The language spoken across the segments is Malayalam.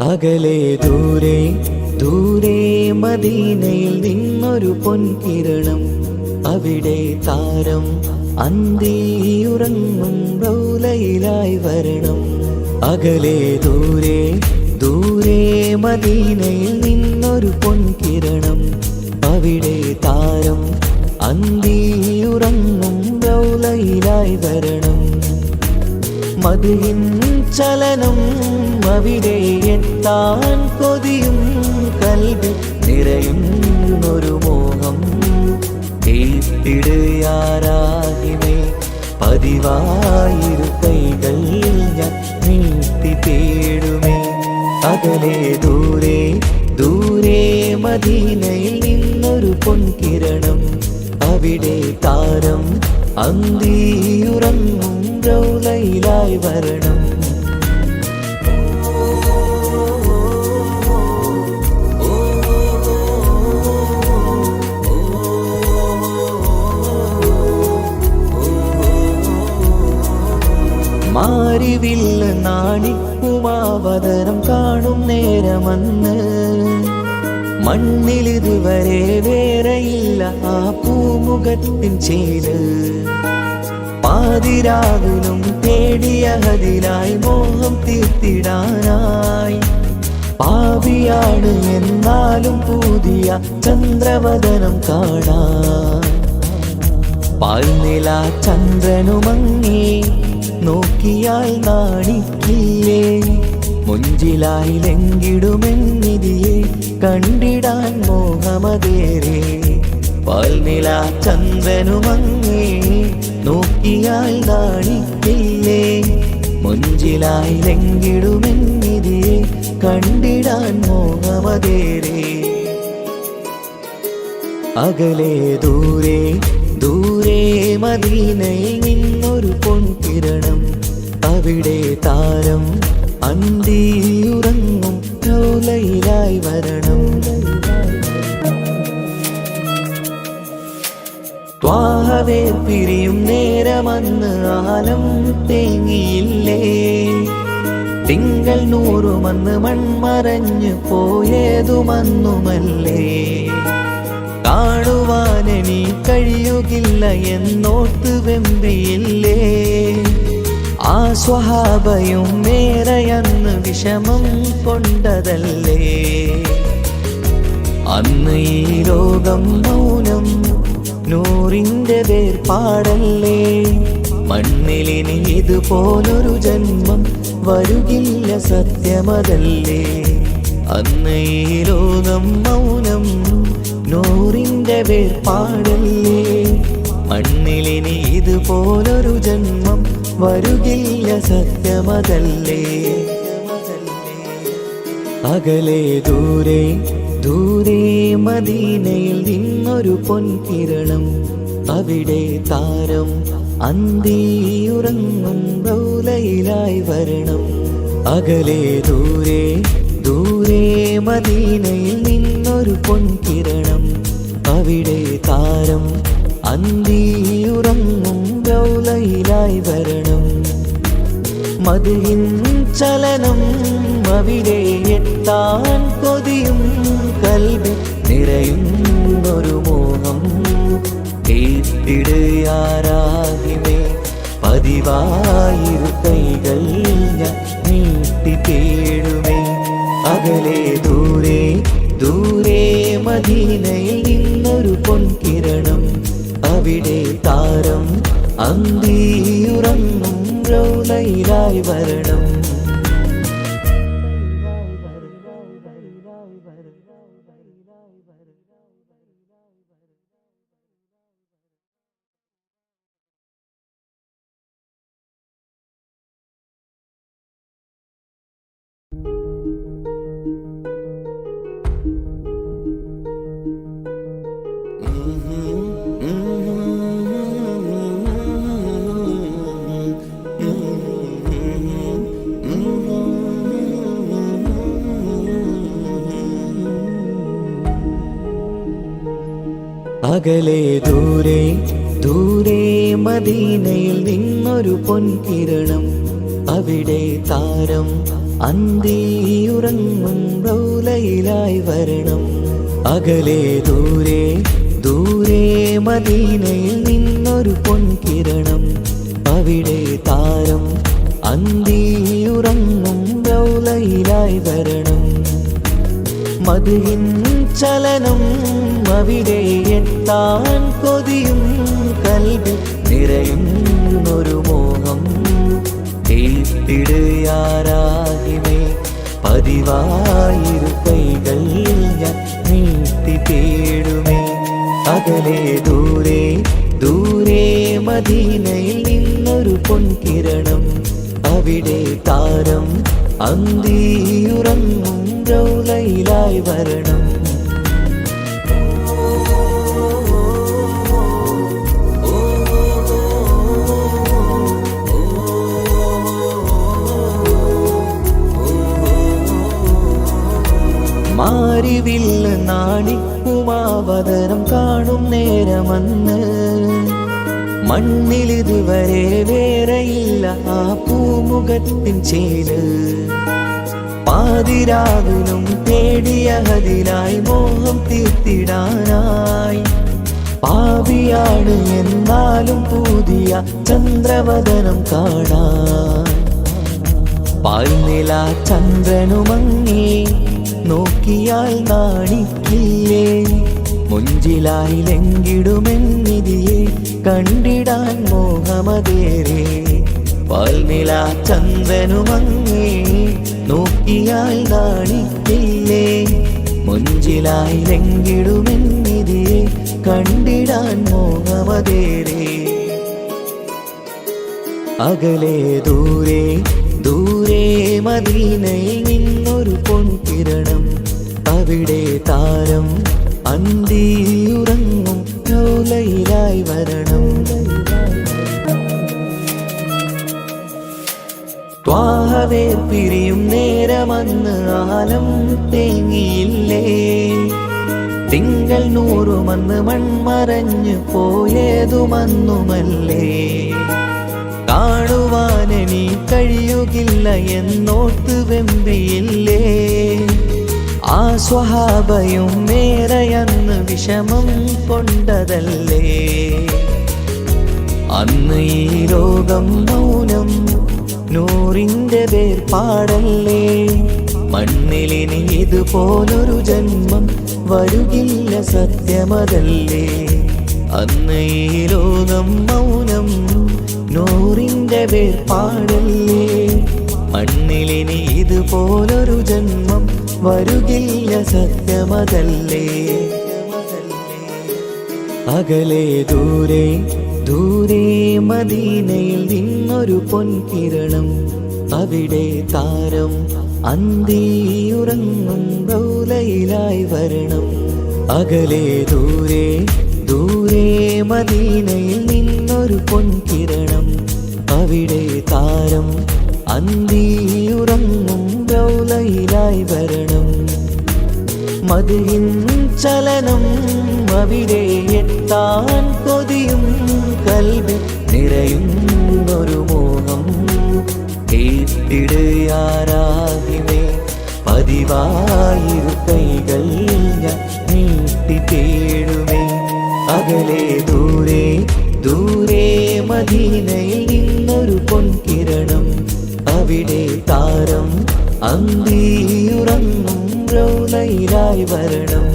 അകലെ ദൂരെ ദൂരെ മദീനയിൽ നിന്നൊരു പൊൻകിരണം, അവിടെ താരം അന്തിയുറങ്ങും റൗലയിലായി വരണം. അകലെ ദൂരെ ദൂരെ മദീനയിൽ നിന്നൊരു പൊൻകിരണം, അവിടെ താരം അന്തിയുറങ്ങും റൗലയിലായി വരണം. മദിഹിൻ ചലനം അവിടെ എത്താൻ കൊതിയും കൽബിൽ നിറയുന്നൊരു മോഹം. കേട്ടിടുയാരാഹിമേ പതിവായിരു കൈകൾ ഞാൻ നീട്ടി തേടുമേ. അകലെ ദൂരെ ദൂരെ മദീനയിൽ നിന്നൊരു പൊൻകിരണം, അവിടെ താരം അന്തിയുറങ്ങും റൗലയിലായി വരണം. മാരിവില്ല നാണിക്കുമാവതരം കാണും നേരമന്ന്, മണ്ണിലിതുവരെ വേറെയില്ല ആ പൂമുഖത്തിൻ ചേര്. പാതിരാവിലും തേടിയ ഹദിലായി മോഹം തീർത്തിടാനായി, പാപിയാണ് എന്നാലും പുതിയ ചന്ദ്രവദനം കാണാൻ. പാൽനില ചന്ദ്രനുമങ്ങി നോക്കിയാൽ നാണിക്കില്ലേ, മുഞ്ചിലായി ലംഘിടുമെന്നിതിയെ കണ്ടിടാൻ മോഹമതേറെ. പാൽനില ചന്ദ്രനുമങ്ങി നോക്കിയാൽ നാണിക്കില്ലേ, മുഞ്ചിലായി ലംഘിടുമെന്നിതിയെ കണ്ടിടാൻ മോഹമതേറെ. അകലെ ദൂരെ ദൂരെ മദീനയിൽ നിന്നൊരു പൊൻകിരണം, അവിടെ താരം അന്തിയുറങ്ങും റൗലയിലായി വരണം. ത്വാഹവേ പിരിയും നേരമന്ന് ആലം തേങ്ങിയില്ലേ, തിങ്കൾ നൂറുമന്ന് മൺമറഞ്ഞു പോയതുമന്നുമല്ലേ. കാണുവാനെനി കഴിയുകില്ല എന്നോർത്ത് വെമ്പിയില്ലേ, ആ സ്വഹാബയും മേറയന്ന് വിഷമം കൊണ്ടതല്ലേ. അന്ന് ഈ ലോകം മൗനം നൂറിൻ്റെ വേർപാടല്ലേ, മണ്ണിലിനി ഇതുപോലൊരു ജന്മം വരുകില്ല സത്യമതല്ലേ. അന്ന് ഈ ലോകം മൗനം നൂറിൻ്റെ വേർപാടല്ലേ, മണ്ണിലിനി ഇതുപോലൊരു ജന്മം വരുകില്ല സത്യമതല്ലേ. അകലെ ദൂരെ ദൂരെ മദീനയിൽ നിന്നൊരു പൊൻകിരണം, അവിടെ താരം അന്തിയുറങ്ങും റൗലയിലായി വരണം. അകലെ ദൂരെ ദൂരെ മദീനയിൽ നിന്നൊരു പൊൻകിരണം, അവിടെ താരം അന്തിയുറങ്ങും റൗലയിലായി വരണം. മദിഹിൻ ചലനം അവിടെ എത്താൻ കൊതിയും കൽബിൽ നിറയുന്നൊരു മോഹം. കേട്ടിടുയാരാഹിമേ പതിവായിരു കൈകൾ ഞാൻ നീട്ടി തേടുമേ. അകലെ ദൂരെ ദൂരെ മദീനയിൽ നിന്നൊരു പൊൻകിരണം, അവിടെ താരം അന്തിയുറങ്ങും റൗലയിലായി വരണം. അകലെ ദൂരെ ദൂരെ മദീനയിൽ നിന്നൊരു പൊൻകിരണം, അവിടെ താരം അന്തിയുറങ്ങും റൗലയിലായി വരണം. അകലെ ദൂരെ ദൂരെ മദീനയിൽ നിന്നൊരു പൊൻകിരണം. അവിടെ താരം അന്തിയുറങ്ങും റൗലയിലായി വരണം. മദിഹിൻ ചലനം അവിടെ എത്താൻ കൊതിയും കൽബിൽ നിറയുന്നൊരു മോഹം. കേട്ടിടുയാരാകിമേ പതിവായിരു കൈകൾ ഞാൻ നീട്ടി തേടുമേ. അകലെ ദൂരെ ദൂരെ മദീനയിൽ നിന്നൊരു പൊൻകിരണം. അവിടെ താരം അന്തിയുറങ്ങും റൗലയിലായി വരണം. മാരിവില്ല് നാണിക്കുമാവതരം കാണും നേരമന്ന് മണ്ണിലിതുവരെ വേറെയില്ല ആ പൂമുഖത്തിൻ ചേല്. പാതിരാവിലും തേടിയ ഹദിനായി മോഹം തീർത്തിടാനായി. പാപിയാണ് എന്നാലും പുതിയ ചന്ദ്രവദനം കാണാൻ. പാൽനില ചന്ദ്രനുമങ്ങി നോക്കിയാൽ നാണിക്കില്ലേ. മുഞ്ചിലായി ലംഘിടുമെന്നിതിയെ കണ്ടിടാൻ മോഹമതേറെ. പാൽനില ചന്ദ്രനുമങ്ങി നോക്കിയാൽ നാണിക്കില്ലേ. മുഞ്ചിലായി ലംഘിടുമെന്നിതിയെ കണ്ടിടാൻ മോഹമതേറെ. അകലെ ദൂരെ ദൂരെ മദീനയിൽ നിന്നൊരു പൊൻകിരണം. അവിടെ താരം അന്തിയുറങ്ങും റൗലയിലായി വരണം. ത്വാഹവേർ പിരിയും നേരമന്ന് ആലം തേങ്ങിയില്ലേ. തിങ്കൾ നൂറുമന്ന് മൺമറഞ്ഞു പോയതുമന്നുമല്ലേ. കാണുവാനെനി കഴിയുകില്ല എന്നോർത്ത് വെമ്പിയില്ലേ. ആ സ്വഹാബയും മേറയന്ന് വിഷമം കൊണ്ടതല്ലേ. അന്ന് ഈ ലോകം മൗനം നൂറിൻ്റെ വേർപാടല്ലേ. മണ്ണിലിനി ഇതുപോലൊരു ജന്മം വരുകില്ല സത്യമതല്ലേ. അന്ന് ഈ ലോകം മൗനം നൂറിൻ്റെ വേർപാടല്ലേ. മണ്ണിലിനി ഇതുപോലൊരു ജന്മം വരുകില്ല സത്യമതല്ലേ. അകലെ ദൂരെ ദൂരെ മദീനയിൽ നിന്നൊരു പൊൻകിരണം. അവിടെ താരം അന്തിയുറങ്ങും റൗലയിലായി വരണം. അകലെ ദൂരെ ദൂരെ മദീനയിൽ നിന്നൊരു പൊൻകിരണം. അവിടെ താരം അന്തിയുറങ്ങും റൗലയിലായി വരണം. മദിഹിൻ ചലനം അവിടെ എത്താൻ കൊതിയും കൽബിൽ നിറയുന്നൊരു മോഹം. കേട്ടിടുയാരാകിമേ പതിവായിരു കൈകൾ ഞാൻ നീട്ടി തേടുമേ. അകലെ ദൂരെ ദൂരെ മദീനയിൽ നിന്നൊരു പൊൻകിരണം. അവിടെ താരം അന്തിയുറങ്ങും റൗലയിലായി വരണം.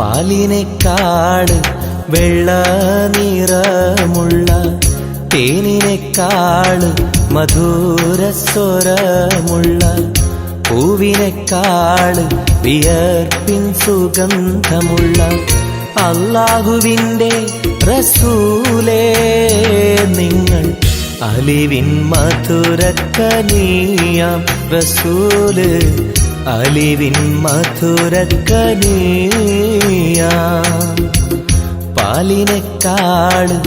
പാലിനേക്കാള് വെള്ള നിറമുള്ള തേനിനേക്കാള് മധുരസ്വരമുള്ള പൂവിനേക്കാള് വിയർപ്പിൻ സുഗന്ധമുള്ള അല്ലാഹുവിൻ്റെ റസൂലേ നിങ്ങൾ അലിവിൻ മധുരക്കനിയാം റസൂല് അലിവിൻ മധുരക്കനിയാം പാലിനേക്കാള്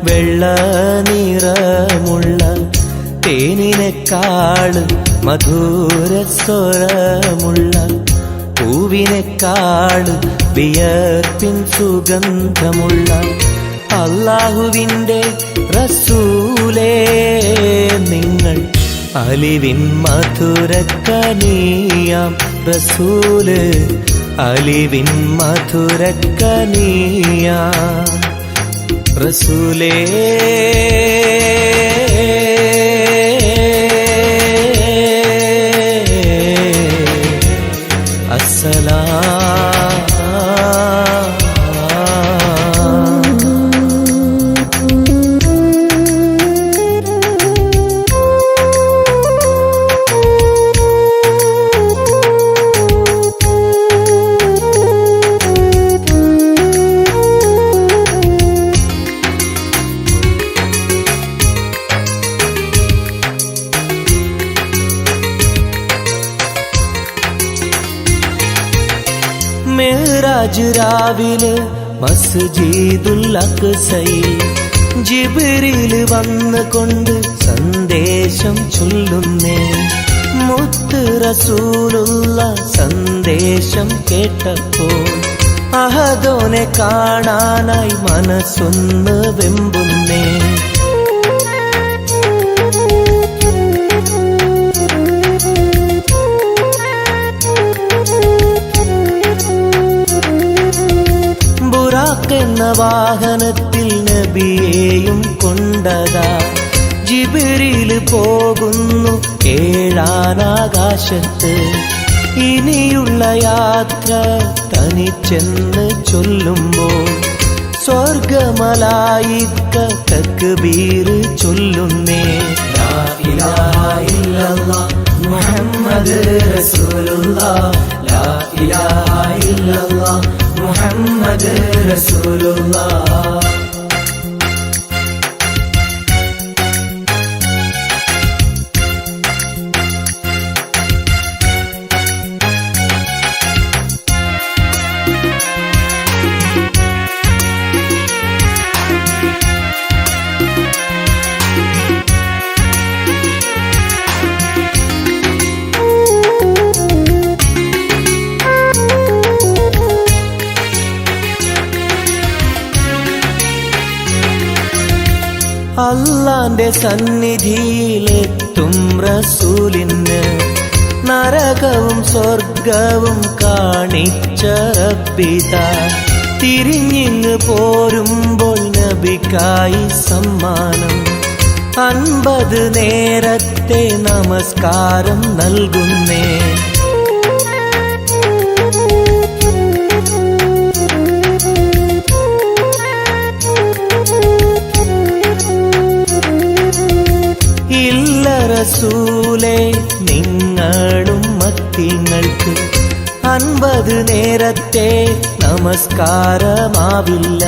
വെള്ള നിറമുള്ള തേനിനേക്കാള് മധുരസ്വരമുള്ള പൂവിനേക്കാള് വിയർപ്പിൻ സുഗന്ധമുള്ള അല്ലാഹുവിൻ്റെ റസൂലേ നിങ്ങൾ അലിവിൻ മധുരക്കനിയാം റസൂല് അലിവിൻ മധുരക്കനിയാം റസൂലേ മെഹ്റാജ് രാവിലെ മസ്ജിദുൽ അഖ്സയിൽ ജിബ്രീൽ വന്നുകൊണ്ട് സന്ദേശം ചൊല്ലുന്നേ മുത്ത് റസൂലുള്ള സന്ദേശം കേട്ടപ്പോൾ അഹദോനെ കാണാനായി മനസ്സൊന്ന് വെമ്പുന്നേ എന്ന വാഹനത്തിൽ നബിയെയും കൊണ്ടതാ ജിബ്രീൽ പോകുന്നു ഏഴാനാകാശത്ത് ഇനിയുള്ള യാത്ര തനിച്ചെന്ന് ചൊല്ലുമ്പോൾ സ്വർഗമലായിക്ക തക്ബീർ ചൊല്ലുന്നേ ലാ ഇലാഹ ഇല്ലല്ലാഹ് മുഹമ്മദ് റസൂലുള്ളാഹ് ലാ ഇലാഹ ഇല്ലല്ലാഹ് മുഹമ്മദ് റസൂലുള്ളാഹ് അല്ലാന്റെ സന്നിധിയിലെത്തും റസൂലിന് നരകവും സ്വർഗവും കാണിച്ച റബ്ബിതാ തിരിഞ്ഞിങ്ങ് പോരുമ്പോൾ നബിക്കായി സമ്മാനം 50 നേരത്തെ നമസ്കാരം നൽകുന്നേ റസൂലേ നിങ്ങളും മത്തിങ്ങൾക്ക് 50 നേരത്തെ നമസ്കാരമാവില്ല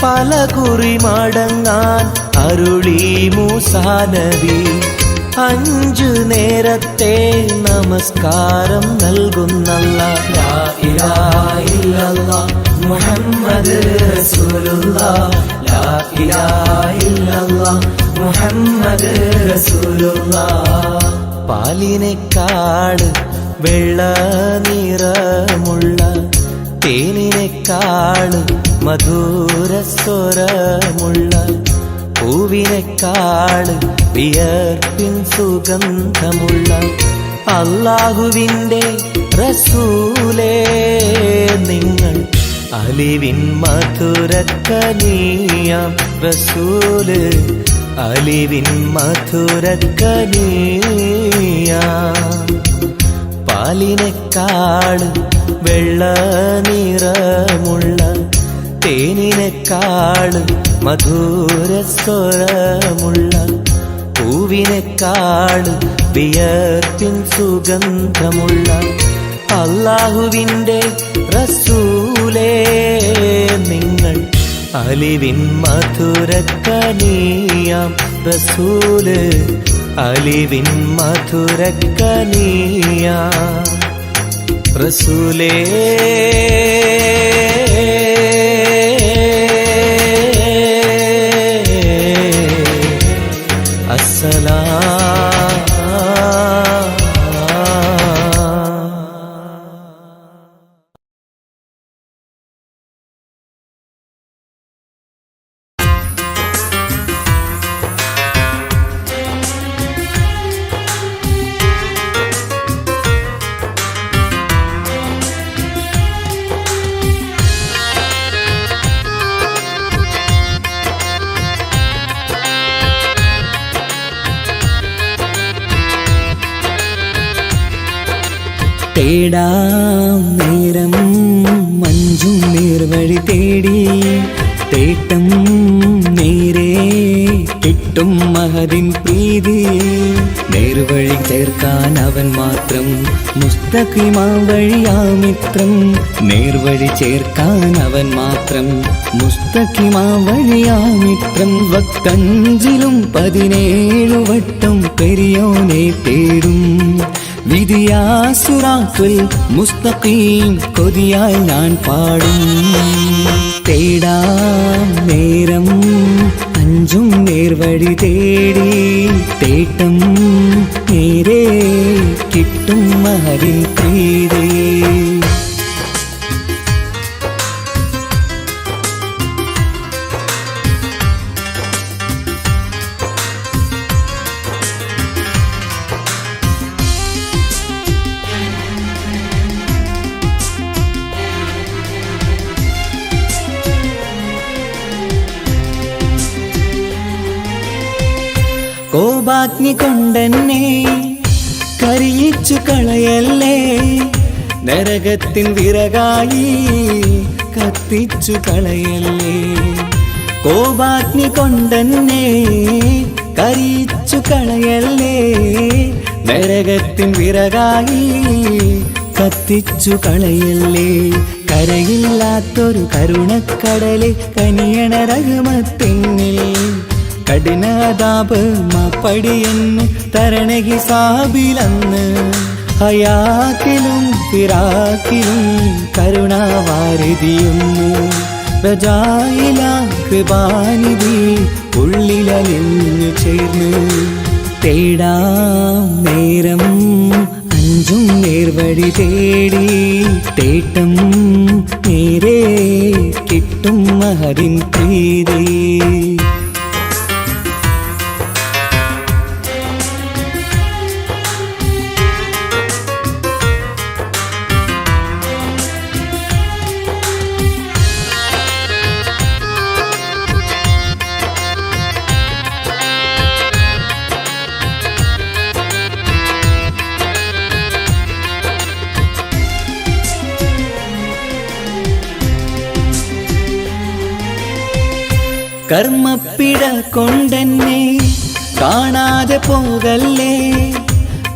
പല കുറി മടങ്ങാൻ അരുളി മൂസാ നബി 5 നേരത്തെ നമസ്കാരം നൽകുന്നല്ലാഹ് ലാ ഇലാഹ ഇല്ലല്ലാഹ് മുഹമ്മദ് റസൂലുള്ളാഹ് ലാ ഇലാഹ ഇല്ലല്ലാഹ് മുഹമ്മദ് റസൂലുള്ളാഹ് പാലിനേക്കാള് വെള്ള നിറമുള്ള തേനിനേക്കാള് മധുരസ്വരമുള്ള പൂവിനേക്കാള് വിയർപ്പിൻ സുഗന്ധമുള്ള അല്ലാഹുവിൻ്റെ റസൂലേ നിങ്ങൾ അലിവിൻ മധുരക്കനിയാം റസൂല് അലിവിൻ മധുരക്കനിയാം പാലിനെക്കാളും വെള്ള നിറമുള്ള തേനിനെക്കാളും മധുരസ്വരമുള്ള പൂവിനെക്കാളും വിയർപ്പിൻ സുഗന്ധമുള്ള അല്ലാഹുവിൻ്റെ റസൂലേ നിങ്ങൾ അലിവിൻ മധുരക്കനിയാം റസൂല് അലിവിൻ മധുരക്കനിയാം റസൂലേ തേടാം നേരം മഞ്ചും നേർവഴി തേടി തേട്ടം നേരെ കിട്ടും മഹദിൻ പ്രീതി നേർവഴി ചേർക്കാൻ അവൻ മാത്രം മുസ്തഖിമാ വഴിയാ മിത്രം നേർവഴി ചേർക്കാൻ അവൻ മാത്രം മുസ്തഖിമാ വഴിയാ മിത്രം വക്കഞ്ചിലും 17 വട്ടം പെരിയോനെ തേടും വിധിയാ സിറാത്തുൽ മുസ്തഖീം കൊതിയാൽ ഞാൻ പാടും തേടാം നേരം അഞ്ചും നേർവഴി തേടി തേട്ടം നേരെ കിട്ടും മഹദിൻ പ്രീതി കോപാഗ്നി കൊണ്ടെന്നെ കരിയിച്ചു കളയല്ലേ നരകത്തിൻ വിറകായി കത്തിച്ചു കളയല്ലേ കോപാഗ്നി കൊണ്ടെന്നെ കരിയിച്ചു കളയല്ലേ നരകത്തിൻ വിറകായി കത്തിച്ചു കളയല്ലേ കരയില്ലാത്തൊരു കരുണക്കടലെ കനിയണ റഹ്മത്തിന്നിൽ കഠിനതാപ് മാപ്പടിയെന്ന് തരണ ഹിസാബിലന്ന് ഹയാത്തിലും ഫിറാക്കിലും കരുണാവാരിതിയൊന്നു പ്രജായിലാക്ക് ബാനിധി ഉള്ളിലലിഞ്ഞു ചേർന്ന് തേടാം നേരം അഞ്ചും നേർവഴി തേടി തേട്ടം നേരെ കിട്ടും മഹദിൻ പ്രീതി കർമ്മപ്പിഴ കൊണ്ടെന്നെ കാണാതെ പോകല്ലേ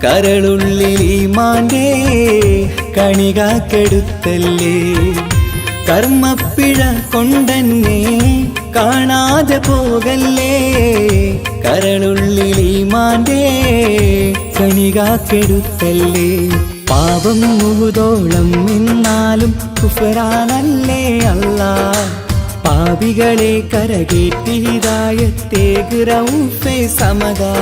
കരളുള്ളിൽ ഈമാന്റെ കണികാക്കെടുത്തല്ലേ കർമ്മപ്പിഴ കൊണ്ടെന്നെ കാണാതെ പോകല്ലേ കരളുള്ളിൽ ഈമാന്റെ കണികാക്കെടുത്തല്ലേ പാപം മുഴുതോളം എന്നാലും കുഫ്റാനല്ലേ അല്ലാഹ് പാപികളെ കരകേറ്റി ഹിദായത്തേക്ക് റഊഫേ സമദാ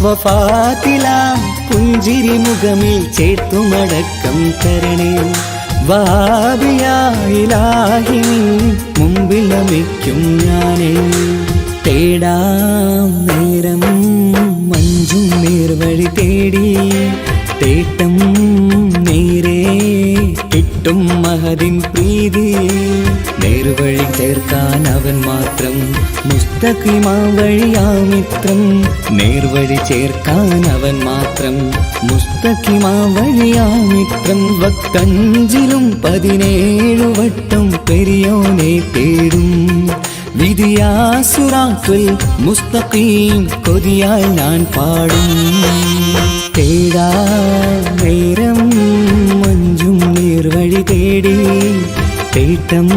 വഫാത്തിലാം പുഞ്ചിരി മുഖമിൽ ചേർത്തുമടക്കം തരണേ വഹാബിയാ ഇലാഹി മുമ്പിൽ നമിക്കും ഞാനേ തേടാം നേരം മഞ്ചും നേർവഴി തേടി തേട്ടം നേരെ കിട്ടും മഹദിൻ പ്രീതി നേർവഴി ചേർക്കാൻ അവൻ മാത്രം. മുസ്തഖിമാ വഴിയാ മിത്രം, നേർവഴി ചേർക്കാൻ അവൻ മാത്രം. മുസ്തഖിമാ വഴിയാ മിത്രം. വക്തഞ്ചിലും 17 വട്ടം പെരിയോനെ തേടും. വിധിയാ സിറാത്തുൽ മുസ്തഖീം കൊതിയാൽ ഞാൻ പാടും. തേടാ നേരം മഞ്ചും നേർവഴി തേടി, തേട്ടം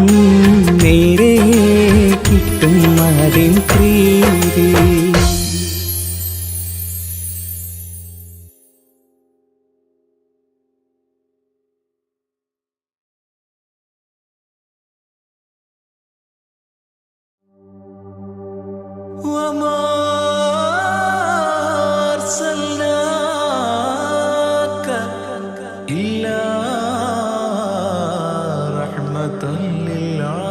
നേരെ കിട്ടും അതിൻ പ്രീതി. وما أرسلناك إلا رحمة للعالمين.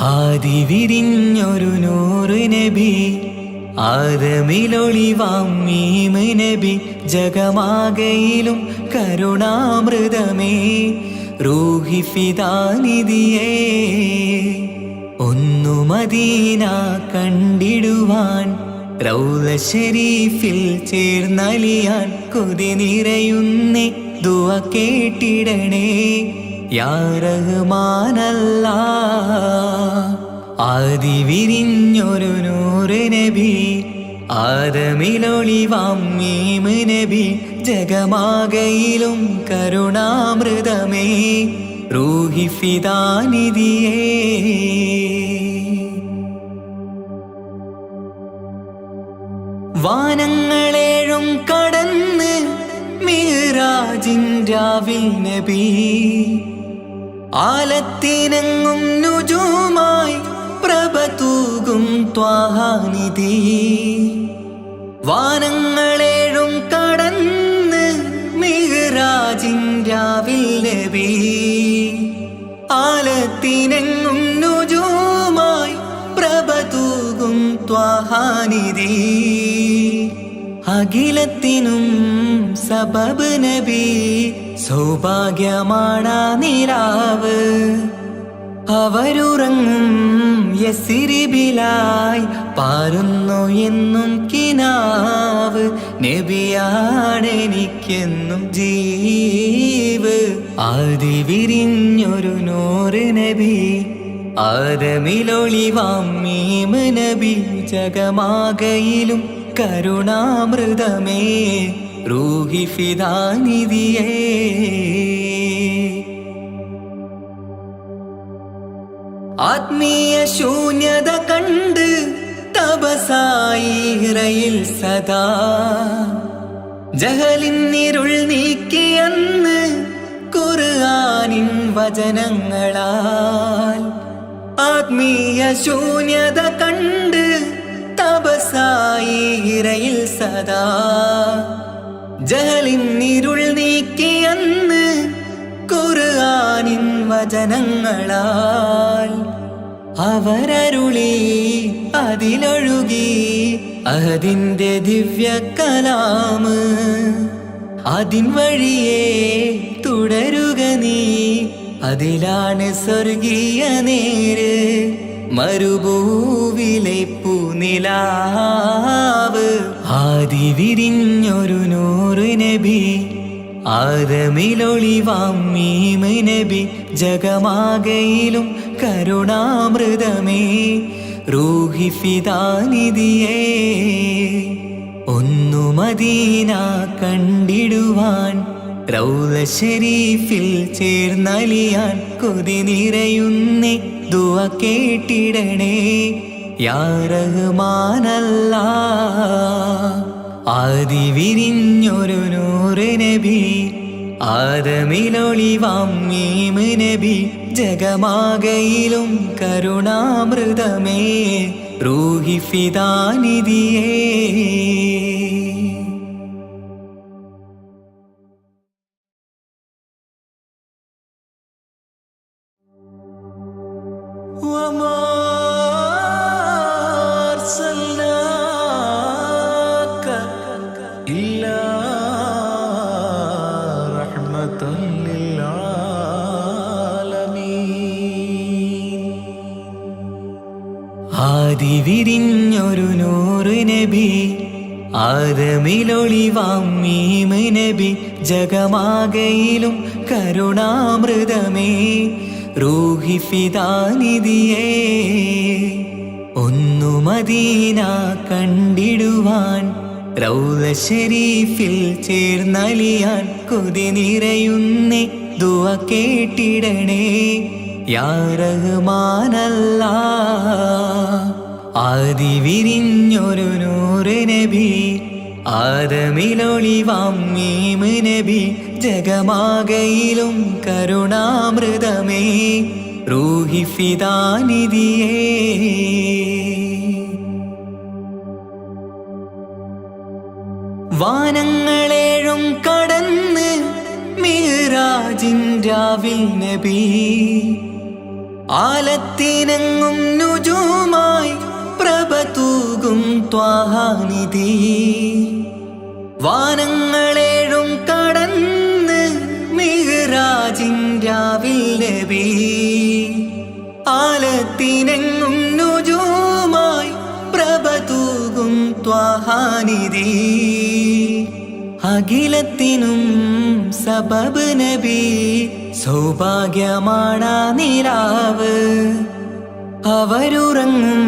ആദി വിരിഞ്ഞൊരു നൂറ് നബി, ആദമിലൊളിവാം മീമ് നബി. ജഗമാകയിലും കരുണാമൃതമേ, റൂഹി ഫിദാനിധിയേ. ഒന്നു മദീന കണ്ടിടുവാൻ, റൗള ശരീഫിൽ ചേർന്നലിയാൻ കൊതി നിറയുന്നേ. ദുആ കേട്ടിടണേ യാ റഹ്മാനല്ലാ. ആദി വിരിഞ്ഞൊരു നൂറ് നബി, ആദമിലൊളിവാം മീമ് നബി. ജഗമാകയിലും കരുണാമൃതമേ, റൂഹി ഫിദാനിധിയേ. വാനങ്ങളേഴും കടന്ന് മിഅ്റാജിൻ രാവിൽ നബി, ആലത്തിനെങ്ങും നുജൂമായി പ്രഭ തൂകും ത്വാഹാനിധി. വാനങ്ങളേഴും കടന്ന് മിഅ്റാജിൻ രാവിൽ നബി, ആലത്തിനെങ്ങും നുജൂമായി പ്രഭ തൂകും ത്വാഹാനിധി. അഖിലത്തിനും സബബ് നബി, സൗഭാഗ്യമാണാ നിലാവ്. അവരുറങ്ങും യസിരിബിലായി പാരുന്നു എന്നും കിനാവ്. നബിയാണെനിക്കെന്നും ജീവ്. ആദി വിരിഞ്ഞൊരു നൂറ് നബി, ആദമിലൊളിവാം മീമ് നബി. ജഗമാകയിലും കരുണാമൃതമേ, റൂഹി ഫിദാനിധിയേ. ആത്മീയ ശൂന്യത കണ്ട് തപസായി ഇറയിൽ സദാ, ജഹലിന്നിരുൾ നീക്കിയെന്ന് ഖുർആനിൻ വചനങ്ങളാൽ. ആത്മീയ ശൂന്യത കണ്ട് തപസായി ഇറയിൽ സദാ, ജഹലിന്നിരുൾ നീക്കിയെന്ന് ഖുർആനിൻ വചനങ്ങളാൽ. അവരരുളി അതിലൊഴുകി അതിന്റെ ദിവ്യ കലാമ്. അതിൻ വഴിയേ തുടരുക നീ, അതിലാണ് സ്വർഗീയ നേര്. മരുഭൂവിലെ പൂനിലാവ്. ആദി വിരിഞ്ഞൊരു നൂറ് നബി, ആദമിലൊളിവാം മീമ് നബി. ജഗമാകയിലും കരുണാമൃതമേ, റൂഹി ഫിദാനിധിയേ. ഒന്നു മദീന കണ്ടിടുവാൻ, റൗള ശരീഫിൽ ചേർന്നലിയാൻ കൊതി നിറയുന്നേ. ദുആ കേട്ടിടണേ യാ റഹ്മാനല്ലാ. ആദി വിരിഞ്ഞൊരു നൂറ് നബി, ആദമിലൊളിവാം മീമ് നബി. ജഗമാകയിലും കരുണാമൃതമേ, റൂഹി ഫിദാനിധിയേ. وما أرسلناك إلا رحمة للعالمين. ആദി വിരിഞ്ഞൊരു നൂറ് നബി ആദമിലൊളിവാം മീമ് നബി ജഗമാകയിലും കരുണാമൃതമേ റൂഹി ഫിദാനിധിയേ ഒന്നു മദീന കണ്ടിടുവാൻ റൗള ശരീഫിൽ ചേർന്നലിയാൻ കൊതി നിറയുന്നേ ദുആ കേട്ടിടണേ യാ റഹ്മാനല്ലാ ആദി വിരിഞ്ഞൊരു നൂറ് നബി ആദമിലൊളിവാം മീമ് നബി ജഗമാകയിലും കരുണാമൃതമേ റൂഹി ഫിദാനിധിയേ വാനങ്ങളേഴും കടന്ന് മിഹ്റാജിൻ രാവിൽ നബി ആലത്തിനെങ്ങും നുജൂമായി പ്രഭ തൂകും ത്വാഹാനിധി വാനങ്ങളേഴും കടന്ന് മിഹ്റാജിൻ രാവിൽ നബി ആലത്തിനെങ്ങും നുജൂമായി പ്രഭ തൂകും ത്വാഹാനിധി അഖിലത്തിനും സബബ് നബി സൗഭാഗ്യമാണ് നിലാവ് അവരുറങ്ങും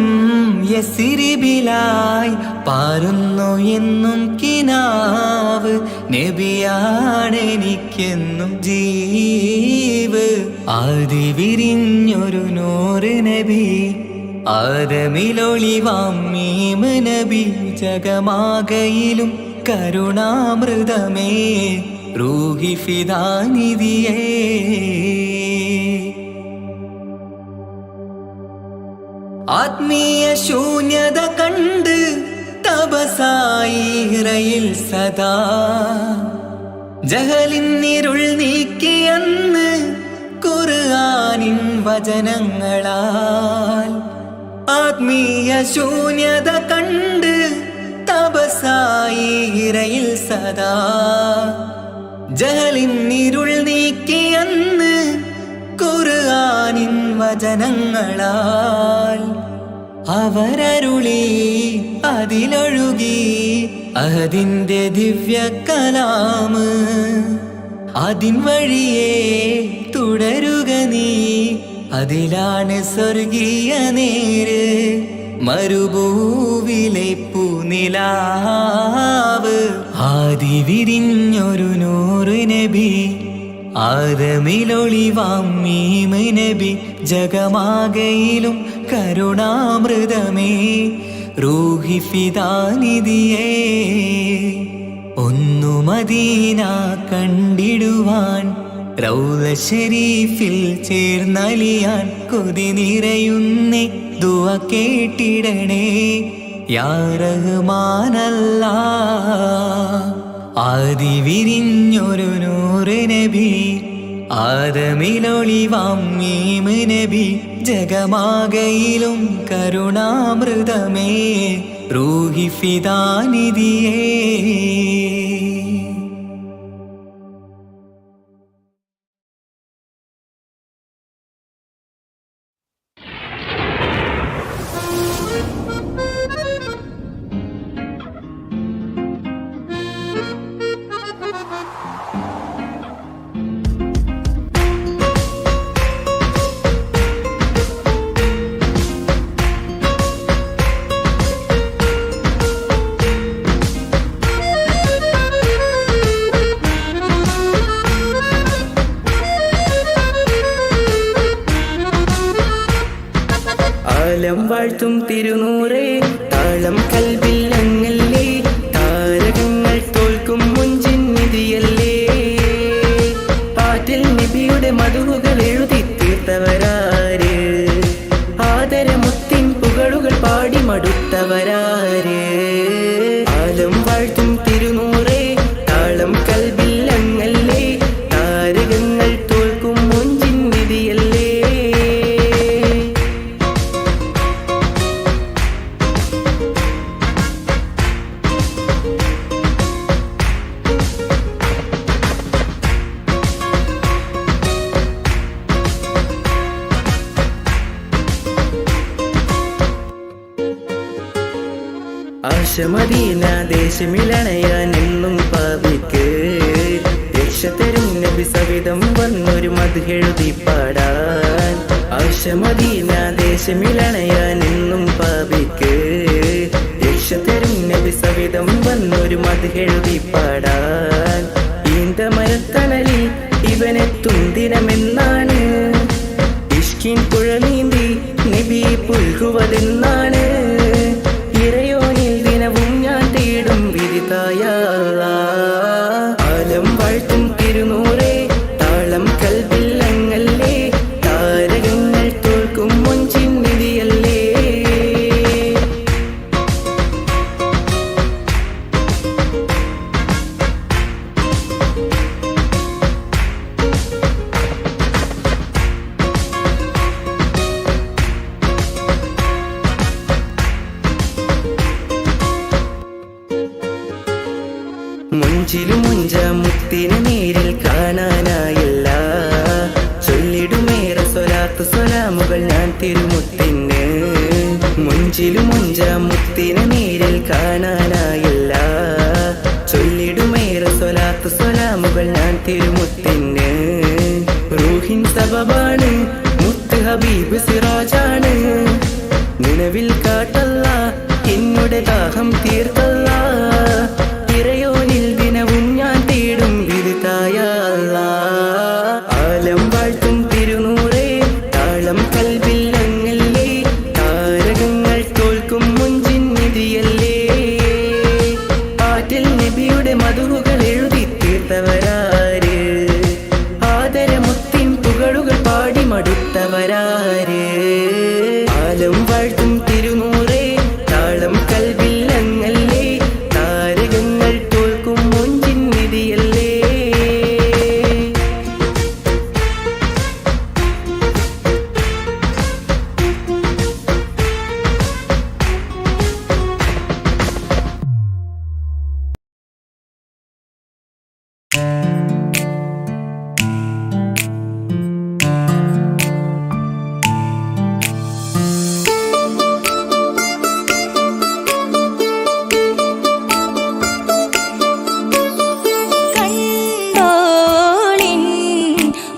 യസിരിബിലായി പാരുന്നു എന്നും കിനാവ് നബിയാണെനിക്കെന്നും ജീവ് ആദി വിരിഞ്ഞൊരു നൂറ് നബി ആദമിലൊളിവാം മീമ് നബി ജഗമാകയിലും കരുണാമൃതമേ റൂഹി ഫിദാനിധിയേ ആത്മീയ ശൂന്യത കണ്ട് തപസായി ഇറയിൽ സദാ ജഹലിന്നിരുൾ നീക്കിയന്ന് ഖുർആനിൻ വചനങ്ങളാൽ ആത്മീയ ശൂന്യത കണ്ട് തപസായി ഇറയിൽ സദാ ജഹലിന്നിരുൾ നീക്കിയന്ന് ഖുർആനിൻ വചനങ്ങളാൽ അവരരുളി അതിലൊഴുകി അഹദിന്റെ ദിവ്യ കലാമ് അതിൻ വഴിയേ തുടരുക നീ അതിലാണ് സ്വർഗീയ നേര് മരുഭൂവിലെ പൂനിലാവ് ആദി വിരിഞ്ഞൊരു നൂറ് നബി ആദമിലൊളിവാം മീമ് നബി ജഗമാകയിലും കരുണാമൃതമേ റൂഹി ഫിദാനിധിയേ ഒന്നു മദീന കണ്ടിടുവാൻ റൗള ശരീഫിൽ ചേർന്നലിയാൻ കൊതി നിറയുന്നേ ദുആ കേട്ടിടണേ യാ റഹ്മാനല്ലാ ആദി വിരിഞ്ഞൊരു നൂറ് നബി ആദമിലൊളിവാം മീമ് നബി ജഗമാകയിലും കരുണാമൃതമേ റൂഹി ഫിദാനിധിയേ കാലം വാഴ്ത്തും തിരുനൂറേ താളം കൽവിൽ അങ്ങല്ലേ താരകങ്ങൾ തോൽക്കും മുഞ്ചിൻ നിധിയല്ലേ പാട്ടിൽ നബിയുടെ മധുകൾ എഴുതി തീർത്തവരാര് ആദരമുത്തിൻ പുകളുകൾ പാടി മടുത്തവരാര് കാലം വാഴ്ത്തും തിരുനൂറേ താളം കൽവിൽ അങ്ങല്ലേ താരകങ്ങൾ തോൽക്കും മുഞ്ചിൻ നിധിയല്ലേ ആശമദീന ദേശമിലണയാൻ എന്നും പാപിക്ക് രക്ഷ തരും നബി സവിധം വന്നൊരു മദ്ഹെഴുതി പാടാൻ. ആശമദീന ദേശമിലണയാൻ എന്നും പാപിക്ക് രക്ഷ തരും നബി സവിധം വന്നൊരു മദ്ഹെഴുതി പാടാൻ. ഈന്തമരത്തണലിൽ ഇവനെത്തും ദിനമെന്നാണ് ഇഷ്കിൻ പുഴ നീന്തി നബി പുൽകുവതെന്നാണ്. ഇറയോനിൽ ദിനവും ഞാൻ തേടും വിരിതായ ആലം വാഴ്ത്തും തിരുനൂറേ താളം കൽബില്ലങ്ങല്ലേ താരകങ്ങൾ തോൽക്കും മുഞ്ചിൻ നിധിയല്ലേ. മുഞ്ചിലും മുഞ്ച മുത്തിനെ നേരിൽ കാണാനായില്ല. ചൊല്ലിടുമേറെ സ്വലാത്ത് സ്വലാമുകൾ ഞാൻ തിരുമുത്തിന്. മുഞ്ചിലും മുഞ്ച മുത്തിനെ നേരിൽ കാണാനായില്ല. ചൊല്ലിടുമേറെ സ്വലാത്ത് സ്വലാമുകൾ ഞാൻ തിരുമുത്തിന്. റൂഹിൻ സബബാണ് മുത്ത് ഹബീബ് സിറാജാണ്. നിലവിൽ കാട്ടല്ല എന്നുടെ ദാഹം തീർത്തല്ല. ഇറയോനിൽ ദിനവും ഞാൻ തേടും വിരുതായ ആലം വാഴ്ത്തും തിരുനൂറേ താളം കൽബില്ലങ്ങല്ലേ താരകങ്ങൾ തോൽക്കും മുഞ്ചിൻ നിധിയല്ലേ. പാട്ടിൽ നബിയുടെ മധുകൾ എഴുതി തീർത്തവരാര് ആദരമുത്തിൻ പുകളുകൾ പാടി മടുത്തവരാര്. ആലം വാഴ്ത്തും തിരുനൂറേ താളം കൽബില്ലങ്ങല്ലേ താരകങ്ങൾ തോൽക്കും മുഞ്ചിൻ നിധിയല്ലേ.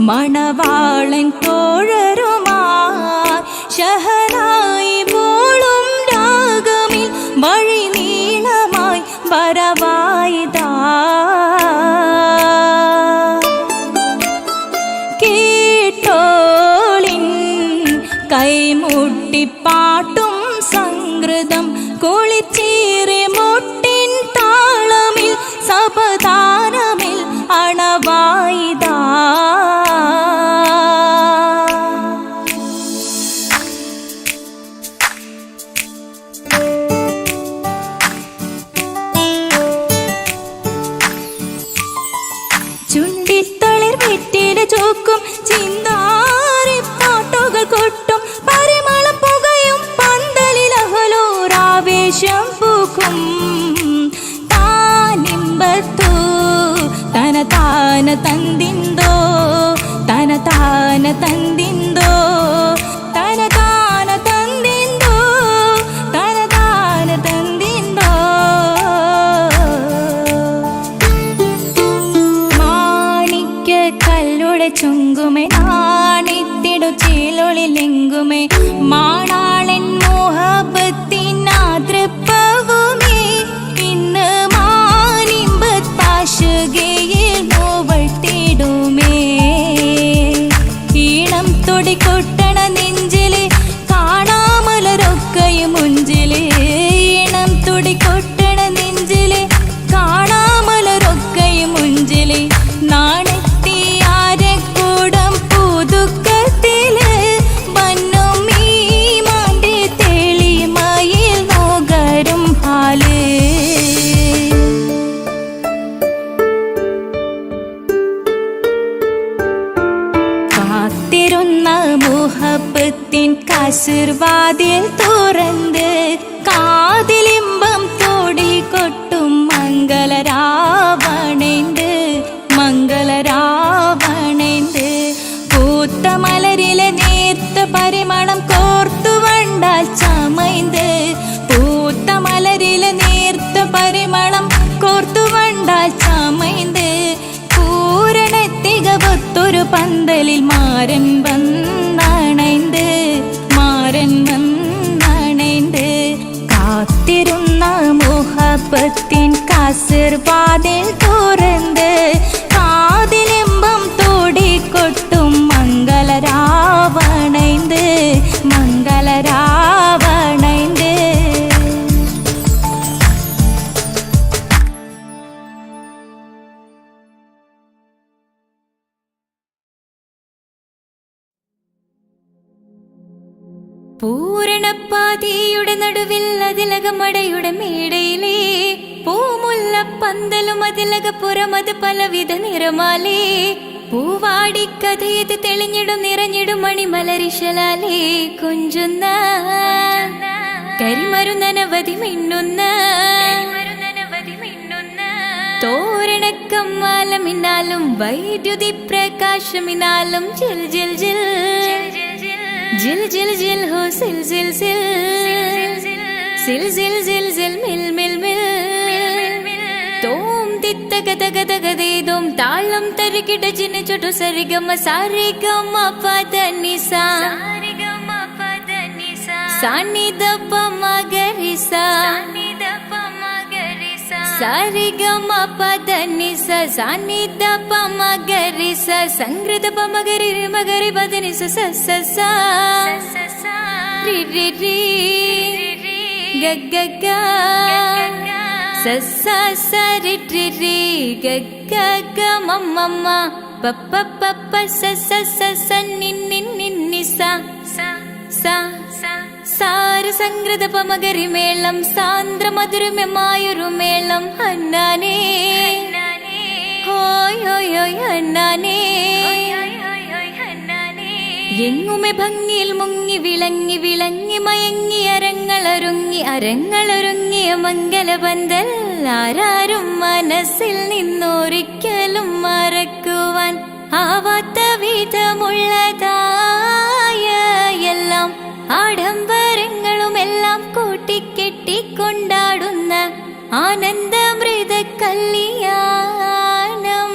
മണവാളൻ തോഴരുമായി ശഹനായി പോളും രാഗമിൽ വഴി നീളമായി വരവായിതാ. കേട്ടോളിൻ കൈമുട്ടിപ്പാട്ടും സംഗൃതം കുളിച്ചേറി മുട്ടിൻ താളമിൽ സപതാരമിൽ അണവായിതാ. ചുണ്ടിത്തളിർ വെറ്റില ചോക്കും ചിന്താരി പാട്ടുകൾ കൊട്ടും പരിമളം പുകയും പന്തലിൽ അഹലോരാവേശം പൂക്കും. താനിമ്പത്തു തന താന തന്തിന്തോ തന താന തന്തിന്തോ തന താന തന്തിന്തോ തന താന തന്തിന്തോ. മാണിക്യ കല്ലുടെ ചുങ്കുമേ നാണിത്തിടു ചേലൊളിലെങ്കുമേ മാണാളൻ മോഹബത്തിനാതൃപ്പവുമേ. ഇന്ന് മാനിമ്പത്താശുകയിൽ നോവൾ തേടും പന്തലിൽ മാരൻ വന്നണൈந்து കാത്തിരുന്ന മുഹബത്തിൻ കസിർ വാതിൽ തുറന്ന് കാതിലിമ്പം തോടിക്കൊട്ടും മംഗളരാവണൈந்து പൂരണപ്പാതിയുടെ നടുവിൽ അതിലകമടയുടെ മേടയിലേ പൂമുല്ല പന്തലും അതിലകപ്പുറമത് പലവിധ നിറമാലേ പൂവാടിക്കഥയത് തെളിഞ്ഞിടും നിറഞ്ഞിടും മണിമലരിശലാലേ കൊഞ്ചുന്ന കരിമരുന്നനവധി മിന്നുന്ന തോരണക്കമ്മാലമിന്നാലും വൈദ്യുതി പ്രകാശമിന്നാലും ജിൽ ജിൽ ജിൽ जिल जिल जिल हो सिल सिल सिल सिल सिल सिल सिल मिल मिल मिल तोम तित्त गद गद गदे दोम तालम तरिकिट जिन चोटु सरिगम सारिगम पद निसा सानि दप मगरिसा सारिगम पद निसा सानि दप मगरिसा संगृत पमगरि मगरि पद निसा स स स रि रि रि ग ग ग स स स रि रि रि ग ग ग म म म प प प प स स स स नि नि नि नि सा सा സാര സംഗൃത പമകരി മേളം സാന്ദ്ര മധുരമമായൊരു മേളം ഹന്നാനേ ഹോയ് ഹോയ് ഹോയ് ഹന്നാനേ എങ്ങുമെ ഭംഗിയിൽ മുങ്ങി വിളങ്ങി വിളങ്ങി മയങ്ങി അരങ്ങളൊരുങ്ങിയ മംഗലപന്തൽ ആരാരും മനസ്സിൽ നിന്നൊരിക്കലും മറക്കുവാൻ ആവാത്ത വിധമുള്ളതായ എല്ലാം ആഡംബരങ്ങളുമെല്ലാം കൂട്ടിക്കെട്ടിക്കൊണ്ടാടുന്ന ആനന്ദമൃത കല്യാണം.